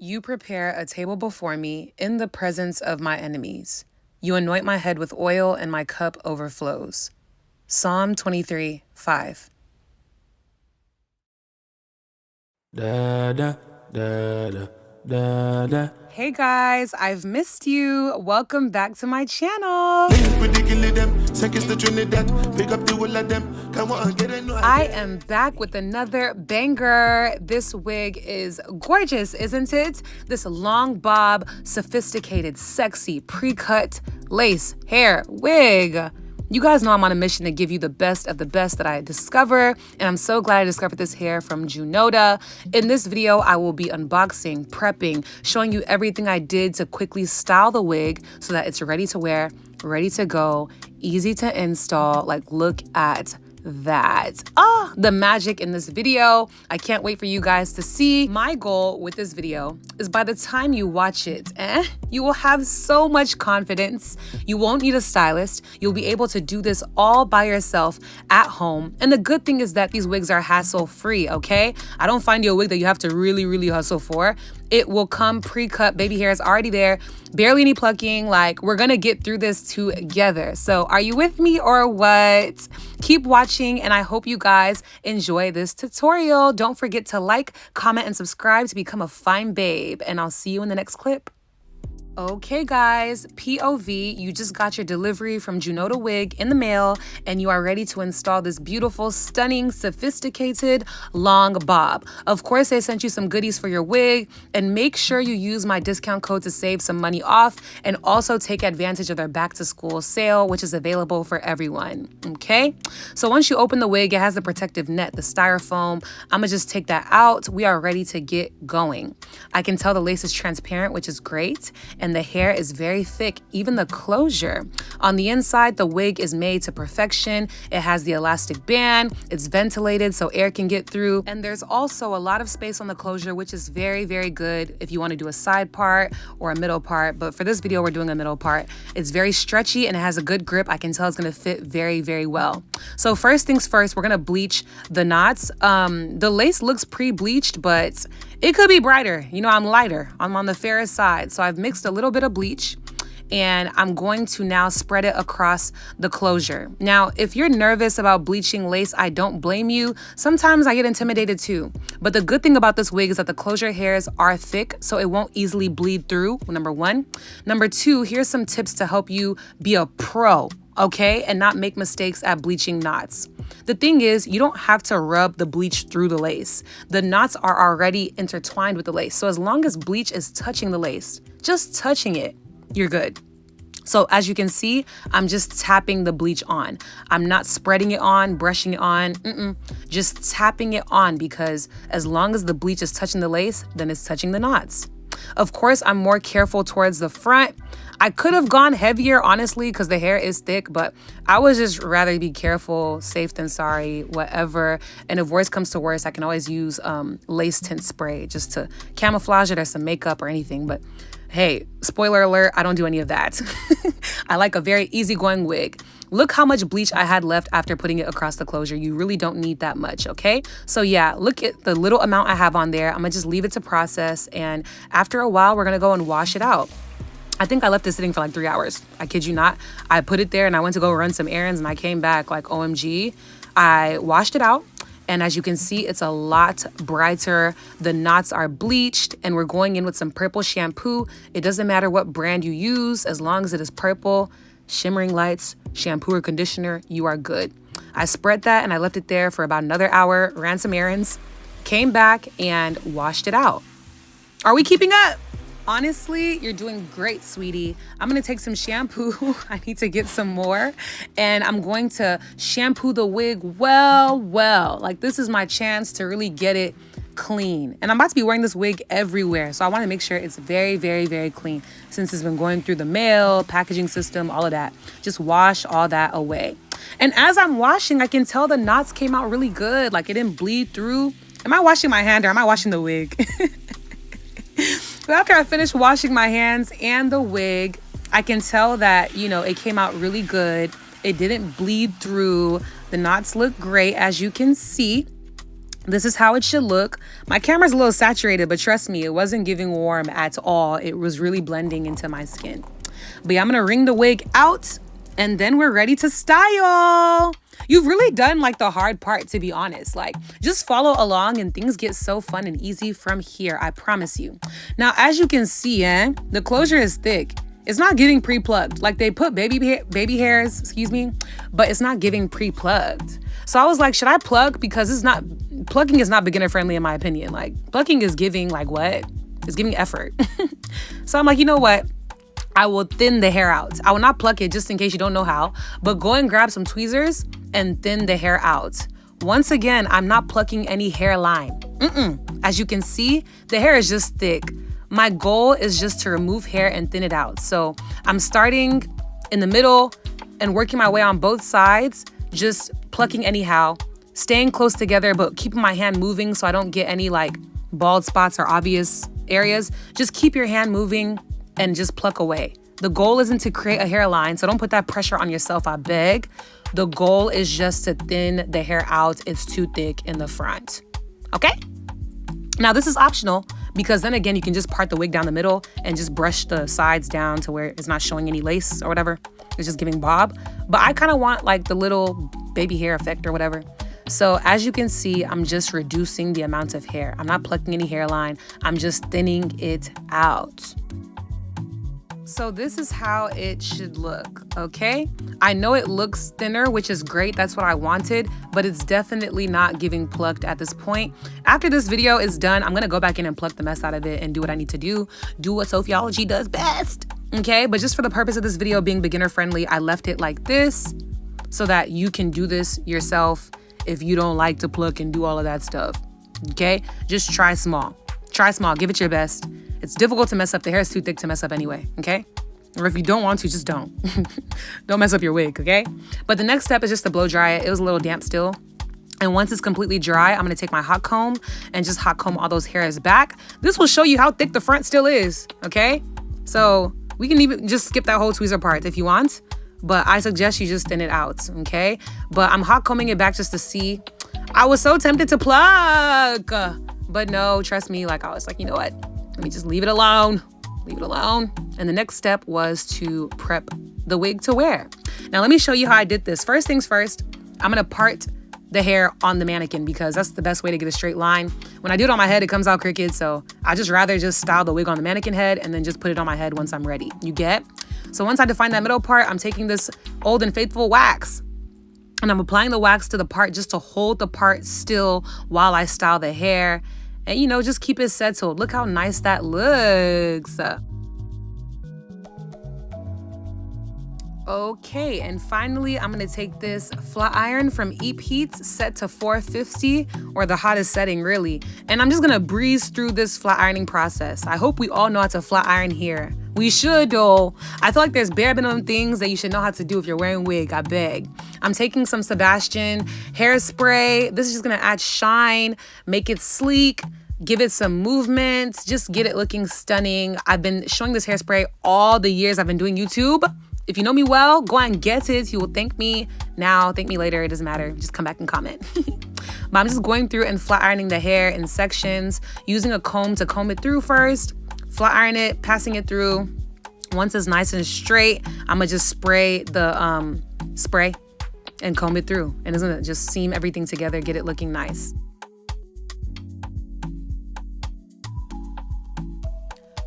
You prepare a table before me in the presence of my enemies. You anoint my head with oil, and my cup overflows. Psalm 23:5. Da da da da da da. Hey guys, I've missed you. Welcome back to my channel. I am back with another banger. This wig is gorgeous, isn't it? This long bob, sophisticated, sexy, pre-cut lace hair wig. You guys know I'm on a mission to give you the best of the best that I discover, and I'm so glad I discovered this hair from Junoda. In this video, I will be unboxing, prepping, showing you everything I did to quickly style the wig so that it's ready to wear, ready to go, easy to install. Like, look at that. The magic in this video. I can't wait for you guys to see. My goal with this video is by the time you watch it, you will have so much confidence. You won't need a stylist. You'll be able to do this all by yourself at home. And the good thing is that these wigs are hassle-free, okay? I don't find you a wig that you have to really hustle for. It will come pre-cut. Baby hair is already there. Barely any plucking. Like, we're gonna get through this together. So are you with me or what? Keep watching, and I hope you guys enjoy this tutorial. Don't forget to like, comment, and subscribe to become a fine babe. And I'll see you in the next clip. Okay guys, POV, you just got your delivery from Junoda Wig in the mail, and you are ready to install this beautiful, stunning, sophisticated long bob. Of course, they sent you some goodies for your wig, and make sure you use my discount code to save some money off, and also take advantage of their back to school sale, which is available for everyone, okay? So once you open the wig, it has the protective net, the styrofoam. I'm gonna just take that out. We are ready to get going. I can tell the lace is transparent, which is great, and the hair is very thick, even the closure. On the inside, the wig is made to perfection. It has the elastic band, it's ventilated so air can get through, and there's also a lot of space on the closure, which is very good if you want to do a side part or a middle part, but for this video, we're doing a middle part. It's very stretchy and it has a good grip. I can tell it's gonna fit very well. So first things first, we're gonna bleach the knots. The lace looks pre-bleached, but it could be brighter. You know, I'm lighter. I'm on the fairer side. So I've mixed a little bit of bleach, and I'm going to now spread it across the closure. Now, if you're nervous about bleaching lace, I don't blame you. Sometimes I get intimidated too. But the good thing about this wig is that the closure hairs are thick, so it won't easily bleed through, number one. Number two, here's some tips to help you be a pro, okay, and not make mistakes at bleaching knots. The thing is, you don't have to rub the bleach through the lace. The knots are already intertwined with the lace. So as long as bleach is touching the lace, just touching it, you're good. So as you can see, I'm just tapping the bleach on. I'm not spreading it on, brushing it on, just tapping it on, because as long as the bleach is touching the lace, then it's touching the knots. Of course, I'm more careful towards the front. I could have gone heavier, honestly, because the hair is thick, but I would just rather be careful, safe than sorry, whatever. And if worse comes to worse, I can always use lace tint spray just to camouflage it or some makeup or anything. But hey, spoiler alert, I don't do any of that. I like a very easygoing wig. Look how much bleach I had left after putting it across the closure. You really don't need that much, okay? So yeah, look at the little amount I have on there. I'm gonna just leave it to process, and after a while, we're gonna go and wash it out. I think I left it sitting for like 3 hours. I kid you not. I put it there and I went to go run some errands, and I came back like OMG. I washed it out, and as you can see, it's a lot brighter. The knots are bleached, and we're going in with some purple shampoo. It doesn't matter what brand you use, as long as it is purple, shimmering lights, shampoo or conditioner, you are good. I spread that and I left it there for about another hour, ran some errands, came back and washed it out. Are we keeping up? Honestly, you're doing great, sweetie. I'm gonna take some shampoo. I need to get some more. And I'm going to shampoo the wig well. Like, this is my chance to really get it clean. And I'm about to be wearing this wig everywhere. So I wanna make sure it's very clean, since it's been going through the mail, packaging system, all of that. Just wash all that away. And as I'm washing, I can tell the knots came out really good. Like, it didn't bleed through. Am I washing my hand or am I washing the wig? So after I finished washing my hands and the wig, I can tell that, you know, it came out really good. It didn't bleed through. The knots look great, as you can see. This is how it should look. My camera's a little saturated, but trust me, it wasn't giving warm at all. It was really blending into my skin. But yeah, I'm gonna wring the wig out and then we're ready to style. You've really done like the hard part, to be honest. Like, just follow along and things get so fun and easy from here, I promise you. Now, as you can see, the closure is thick. It's not getting pre-plugged. Like, they put baby hairs, but it's not giving pre-plugged. So I was like, should I plug? Because plugging is not beginner friendly in my opinion. Like, plugging is giving like what? It's giving effort. So I'm like, you know what? I will thin the hair out. I will not pluck it just in case you don't know how, but go and grab some tweezers and thin the hair out. Once again, I'm not plucking any hairline. As you can see, the hair is just thick. My goal is just to remove hair and thin it out. So I'm starting in the middle and working my way on both sides, just plucking anyhow, staying close together, but keeping my hand moving so I don't get any like bald spots or obvious areas. Just keep your hand moving and just pluck away. The goal isn't to create a hairline, so don't put that pressure on yourself, I beg. The goal is just to thin the hair out. It's too thick in the front, okay? Now this is optional because then again, you can just part the wig down the middle and just brush the sides down to where it's not showing any lace or whatever. It's just giving bob. But I kind of want like the little baby hair effect or whatever. So as you can see, I'm just reducing the amount of hair. I'm not plucking any hairline. I'm just thinning it out. So this is how it should look, okay? I know it looks thinner, which is great. That's what I wanted, but it's definitely not giving plucked at this point. After this video is done, I'm gonna go back in and pluck the mess out of it and do what I need to do what Sophiology does best, okay? But just for the purpose of this video being beginner friendly, I left it like this so that you can do this yourself if you don't like to pluck and do all of that stuff, okay? Just try small. Try small, give it your best. It's difficult to mess up. The hair is too thick to mess up anyway, okay? Or if you don't want to, just don't. Don't mess up your wig, okay? But the next step is just to blow dry it. It was a little damp still. And once it's completely dry, I'm gonna take my hot comb and just hot comb all those hairs back. This will show you how thick the front still is, okay? So we can even just skip that whole tweezer part if you want, but I suggest you just thin it out, okay? But I'm hot combing it back just to see. I was so tempted to plug, but no, trust me, like I was like, you know what? Let me just leave it alone. Leave it alone. And the next step was to prep the wig to wear. Now let me show you how I did this. First things first, I'm gonna part the hair on the mannequin because that's the best way to get a straight line. When I do it on my head, it comes out crooked. So I just rather just style the wig on the mannequin head and then just put it on my head once I'm ready. You get? So once I define that middle part, I'm taking this old and faithful wax and I'm applying the wax to the part just to hold the part still while I style the hair. And, you know, just keep it settled. Look how nice that looks. Okay, and finally, I'm gonna take this flat iron from Eep Heat set to 450, or the hottest setting, really. And I'm just gonna breeze through this flat ironing process. I hope we all know how to flat iron here. We should, though. I feel like there's bare minimum things that you should know how to do if you're wearing wig, I beg. I'm taking some Sebastian hairspray. This is just gonna add shine, make it sleek, give it some movement, just get it looking stunning. I've been showing this hairspray all the years I've been doing YouTube. If you know me well, go and get it. You will thank me now, thank me later. It doesn't matter. Just come back and comment. But I'm just going through and flat ironing the hair in sections, using a comb to comb it through first, flat iron it, passing it through. Once it's nice and straight, I'm gonna just spray the spray and comb it through. And it's gonna just seam everything together, get it looking nice.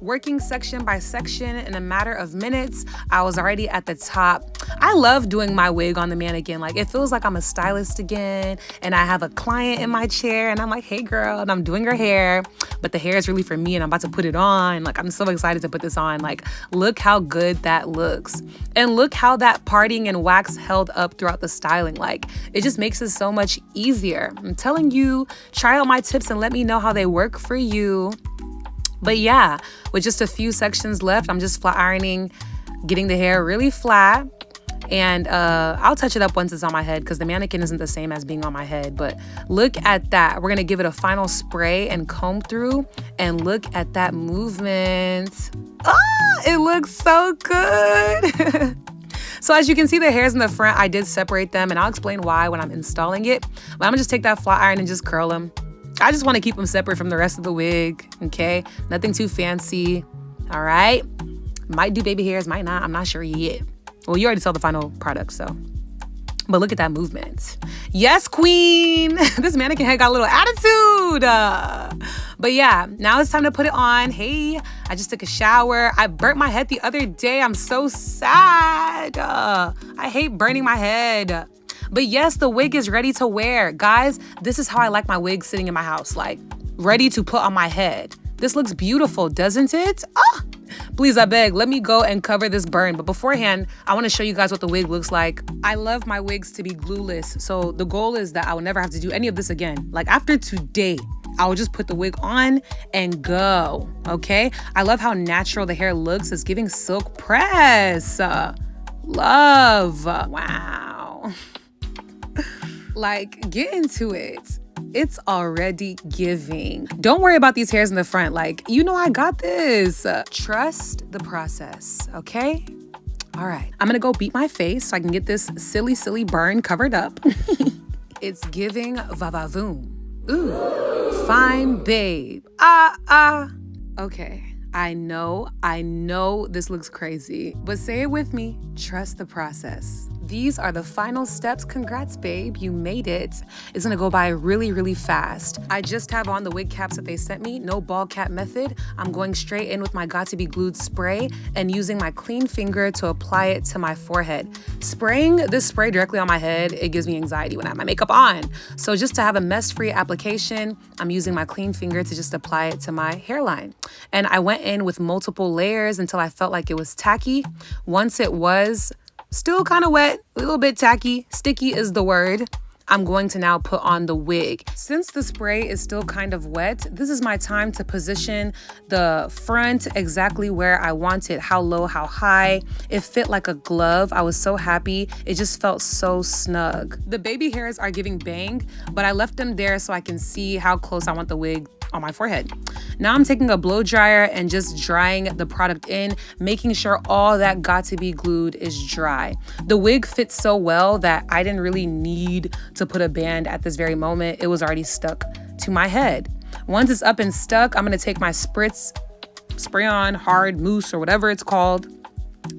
Working section by section in a matter of minutes, I was already at the top. I love doing my wig on the mannequin. Like, it feels like I'm a stylist again and I have a client in my chair and I'm like, hey girl, and I'm doing her hair, but the hair is really for me and I'm about to put it on. Like, I'm so excited to put this on. Like, look how good that looks. And look how that parting and wax held up throughout the styling. Like, it just makes it so much easier. I'm telling you, try out my tips and let me know how they work for you. But yeah, with just a few sections left, I'm just flat ironing, getting the hair really flat. And I'll touch it up once it's on my head because the mannequin isn't the same as being on my head. But look at that. We're going to give it a final spray and comb through. And look at that movement. Ah, it looks so good. So as you can see, the hairs in the front, I did separate them, and I'll explain why when I'm installing it. But I'm gonna just take that flat iron and just curl them. I just want to keep them separate from the rest of the wig, okay? Nothing too fancy, all right? Might do baby hairs, might not, I'm not sure yet. Well, you already saw the final product, so. But look at that movement. Yes, queen. This mannequin head got a little attitude. But yeah, now it's time to put it on. Hey, I just took a shower. I burnt my head the other day. I'm so sad. I hate burning my head. But yes, the wig is ready to wear. Guys, this is how I like my wig sitting in my house, like ready to put on my head. This looks beautiful, doesn't it? Ah! Please, I beg, let me go and cover this burn. But beforehand, I want to show you guys what the wig looks like. I love my wigs to be glueless. So the goal is that I will never have to do any of this again. Like after today, I will just put the wig on and go, okay? I love how natural the hair looks. It's giving silk press. Love. Wow. Like, get into it. It's already giving. Don't worry about these hairs in the front. Like, you know I got this. Trust the process, okay? All right, I'm gonna go beat my face so I can get this silly, silly burn covered up. It's giving va-va-voom. Ooh, fine babe. Okay, I know this looks crazy, but say it with me, trust the process. These are the final steps. Congrats, babe, you made it. It's gonna go by really, really fast. I just have on the wig caps that they sent me, no ball cap method. I'm going straight in with my Got to Be Glued spray and using my clean finger to apply it to my forehead. Spraying this spray directly on my head, it gives me anxiety when I have my makeup on. So just to have a mess-free application, I'm using my clean finger to just apply it to my hairline. And I went in with multiple layers until I felt like it was tacky. Once it was still kind of wet, a little bit tacky, sticky is the word, I'm going to now put on the wig. Since the spray is still kind of wet, this is my time to position the front exactly where I want it, how low, how high. It fit like a glove. I was so happy. It just felt so snug. The baby hairs are giving bang, but I left them there so I can see how close I want the wig on my forehead. Now I'm taking a blow dryer and just drying the product in, making sure all that Got to Be Glued is dry. The wig fits so well that I didn't really need to put a band at this very moment. It was already stuck to my head. Once it's up and stuck, I'm gonna take my spray on hard mousse or whatever it's called.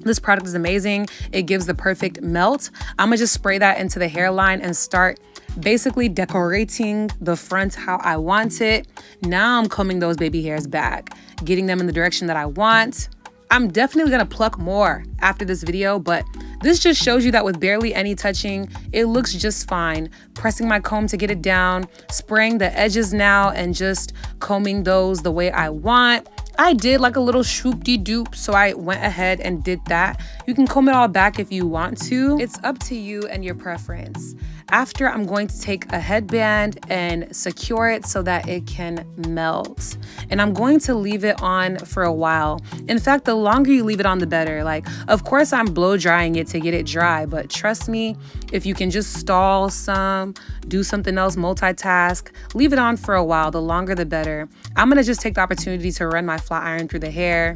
This product is amazing. It gives the perfect melt. I'm gonna just spray that into the hairline and start basically decorating the front how I want it. Now I'm combing those baby hairs back, getting them in the direction that I want. I'm definitely gonna pluck more after this video, but this just shows you that with barely any touching, it looks just fine. Pressing my comb to get it down, spraying the edges now and just combing those the way I want. I did like a little swoop-de-doop, so I went ahead and did that. You can comb it all back if you want to. It's up to you and your preference. After, I'm going to take a headband and secure it so that it can melt. And I'm going to leave it on for a while. In fact, the longer you leave it on, the better. Like, of course, I'm blow drying it to get it dry, but trust me, if you can just stall some, do something else, multitask, leave it on for a while, the longer the better. I'm gonna just take the opportunity to run my flat iron through the hair,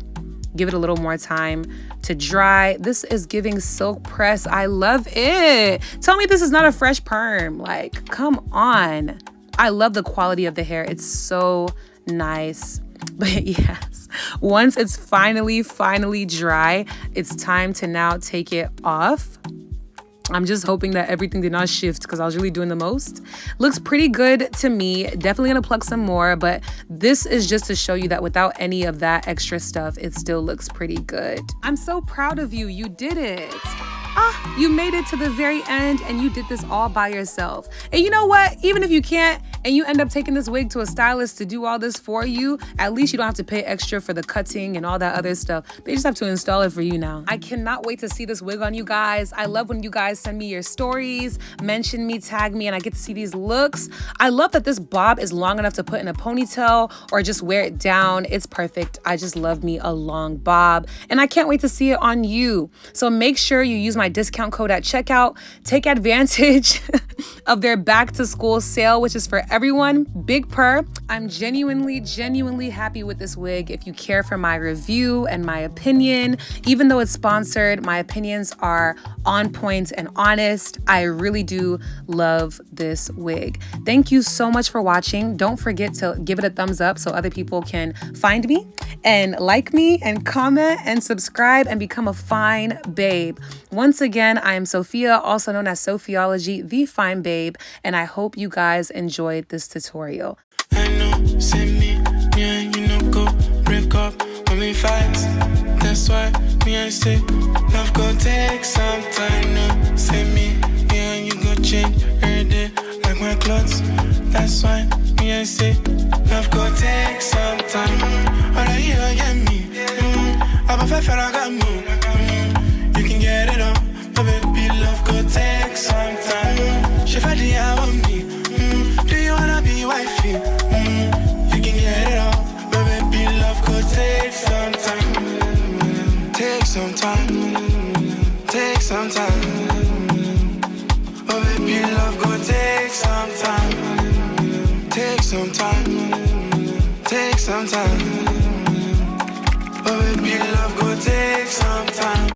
give it a little more time to dry. This is giving silk press. I love it. Tell me this is not a fresh perm. Like, come on. I love the quality of the hair. It's so nice. But yes, once it's finally dry, it's time to now take it off. I'm just hoping that everything did not shift because I was really doing the most. Looks pretty good to me. Definitely gonna pluck some more, but this is just to show you that without any of that extra stuff, it still looks pretty good. I'm so proud of you. You did it. You made it to the very end and you did this all by yourself. And you know what? Even if you can't and you end up taking this wig to a stylist to do all this for you, at least you don't have to pay extra for the cutting and all that other stuff. They just have to install it for you now. I cannot wait to see this wig on you guys. I love when you guys send me your stories, mention me, tag me, and I get to see these looks. I love that this bob is long enough to put in a ponytail or just wear it down. It's perfect. I just love me a long bob and I can't wait to see it on you. So make sure you use my discount code at checkout. Take advantage of their back to school sale, which is for Everyone, big purr. I'm genuinely happy with this wig. If you care for my review and my opinion, even though it's sponsored, my opinions are on point and honest. I really do love this wig. Thank you so much for watching. Don't forget to give it a thumbs up so other people can find me and like me and comment and subscribe and become a fine babe. Once again, I am Sophia, also known as Sophiology, the fine babe, and I hope you guys enjoyed this tutorial. I know, say me and you know go break up when we fight. That's why me I say love go take some time. No, say me and you go change every day like my clothes. That's why me I say love go take some time. All I hear, yeah me. I'm a fair